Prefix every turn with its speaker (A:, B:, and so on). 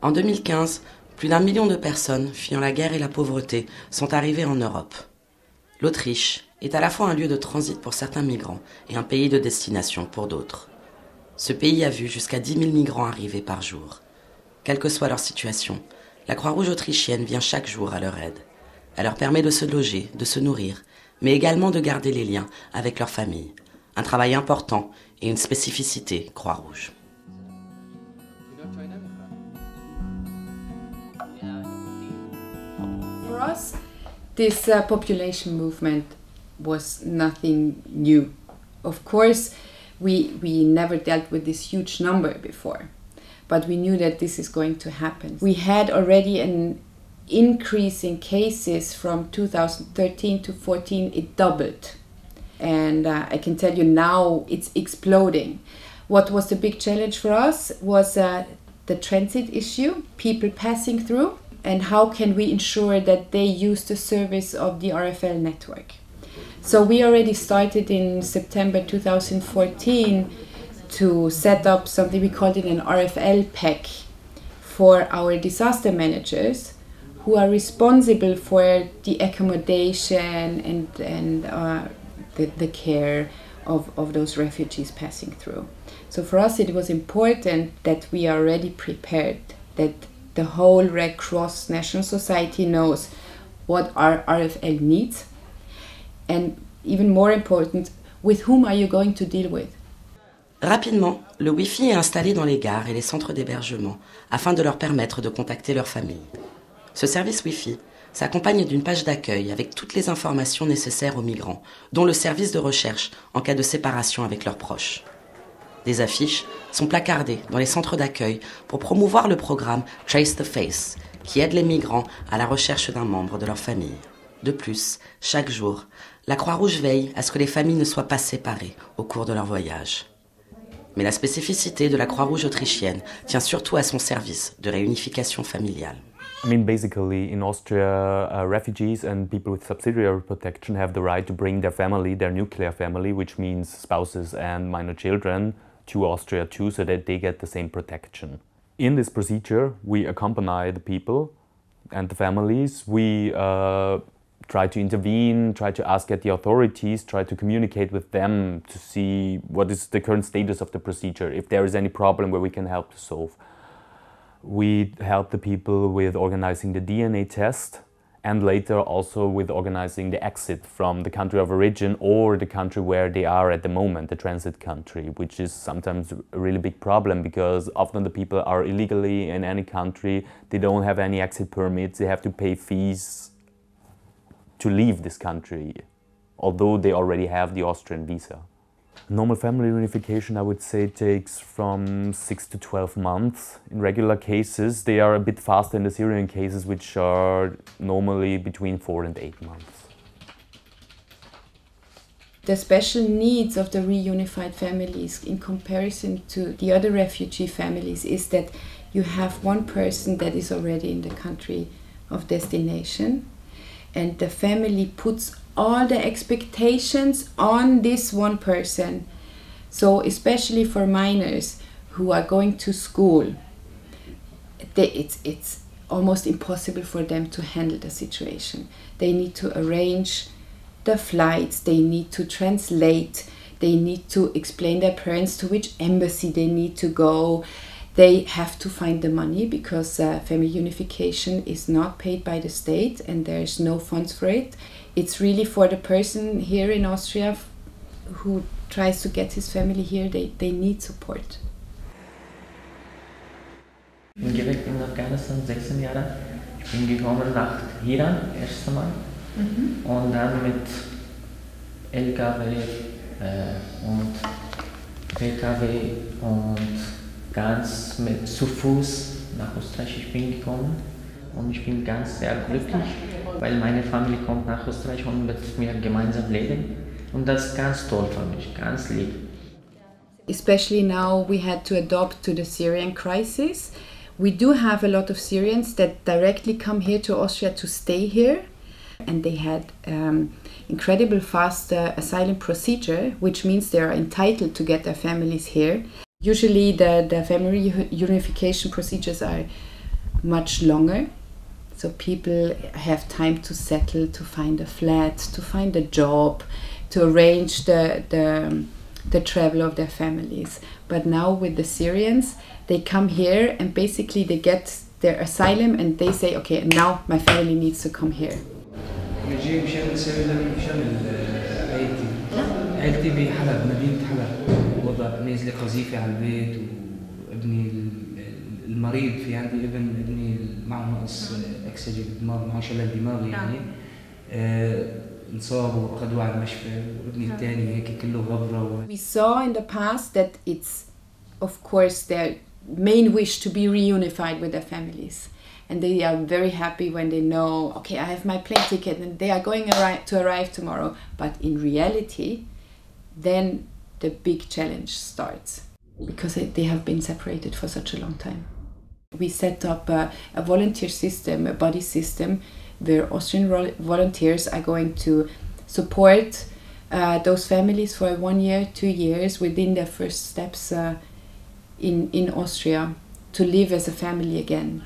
A: En 2015, plus d'1 million de personnes fuyant la guerre et la pauvreté sont arrivées en Europe. L'Autriche est à la fois un lieu de transit pour certains migrants et un pays de destination pour d'autres. Ce pays a vu jusqu'à 10 000 migrants arriver par jour. Quelle que soit leur situation, la Croix-Rouge autrichienne vient chaque jour à leur aide. Elle leur permet de se loger, de se nourrir, mais également de garder les liens avec leur famille. Un travail important et une spécificité Croix-Rouge.
B: For us, this population movement was nothing new. Of course, we never dealt with this huge number before, but we knew that this is going to happen. We had already an increase in cases from 2013 to 14, it doubled. And I can tell you now it's exploding. What was the big challenge for us was the transit issue, people passing through, and how can we ensure that they use the service of the RFL network. So we already started in September 2014 to set up something, we called it an RFL pack for our disaster managers who are responsible for the accommodation and the care of those refugees passing through. So for us it was important that we are already prepared, that the whole Red Cross National Society knows what our RFL needs, and even more important, with whom are you going to deal with?
A: Rapidement, le Wi-Fi est installé dans les gares et les centres d'hébergement afin de leur permettre de contacter leur famille. Ce service Wi-Fi s'accompagne d'une page d'accueil avec toutes les informations nécessaires aux migrants, dont le service de recherche en cas de séparation avec leurs proches. Des affiches sont placardées dans les centres d'accueil pour promouvoir le programme Trace the Face, qui aide les migrants à la recherche d'un membre de leur famille. De plus, chaque jour, la Croix-Rouge veille à ce que les familles ne soient pas séparées au cours de leur voyage. Mais la spécificité de la Croix-Rouge autrichienne tient surtout à son service de réunification familiale.
C: I mean, basically, in Austria, refugees and people with subsidiary protection have the right to bring their family, their nuclear family, which means spouses and minor children, to Austria too, so that they get the same protection. In this procedure, we accompany the people and the families. We try to intervene, try to ask at the authorities, try to communicate with them to see what is the current status of the procedure, if there is any problem where we can help to solve. We help the people with organizing the DNA test and later also with organizing the exit from the country of origin or the country where they are at the moment, the transit country, which is sometimes a really big problem because often the people are illegally in any country, they don't have any exit permits, they have to pay fees to leave this country, although they already have the Austrian visa. Normal family reunification, I would say, takes from 6 to 12 months. In regular cases, they are a bit faster in the Syrian cases, which are normally between 4 and 8 months.
B: The special needs of the reunified families in comparison to the other refugee families is that you have one person that is already in the country of destination, and the family puts all the expectations on this one person. So especially for minors who are going to school, it's almost impossible for them to handle the situation. They need to arrange the flights, they need to translate, they need to explain their parents to which embassy they need to go. They have to find the money because family unification is not paid by the state and there's no funds for it. It's really for the person here in Austria who tries to get his family here, they need support.
D: Ich bin direkt in Afghanistan, 16 Jahre. Ich bin gekommen nach Iran, erst einmal. Und dann mit LKW und PKW und ganz zu Fuß nach Österreich ich bin gekommen. Und ich bin ganz sehr glücklich, weil meine Familie kommt nach Österreich und mit mir gemeinsam leben. Und das ist ganz toll für mich, ganz lieb.
B: Especially now we had to adapt to the Syrian crisis. We do have a lot of Syrians that directly come here to Austria to stay here. And they had incredible fast asylum procedure, which means they are entitled to get their families here. Usually the family unification procedures are much longer. So people have time to settle, to find a flat, to find a job, to arrange the travel of their families. But now with the Syrians, they come here and basically they get their asylum and they say, okay, now my family needs to come here.
E: عائلتي بحلب، مدينة حلب. وضع نازلة قذيفة على البيت، وابني المريض، في عندي ابني معه نقص اكسجين بالدماغ، معه شلل دماغي يعني. انصاب وأخذوه على المشفى، وابني الثاني هيك كله غبرة.
B: We saw in the past that it's of course their main wish to be reunified with their families. And they are very happy when they know, okay, I have my plane ticket and they are going to arrive tomorrow. But in reality, then the big challenge starts because they have been separated for such a long time. We set up a volunteer system, a buddy system, where Austrian volunteers are going to support those families for 1 year, 2 years within their first steps in Austria to live as a family again.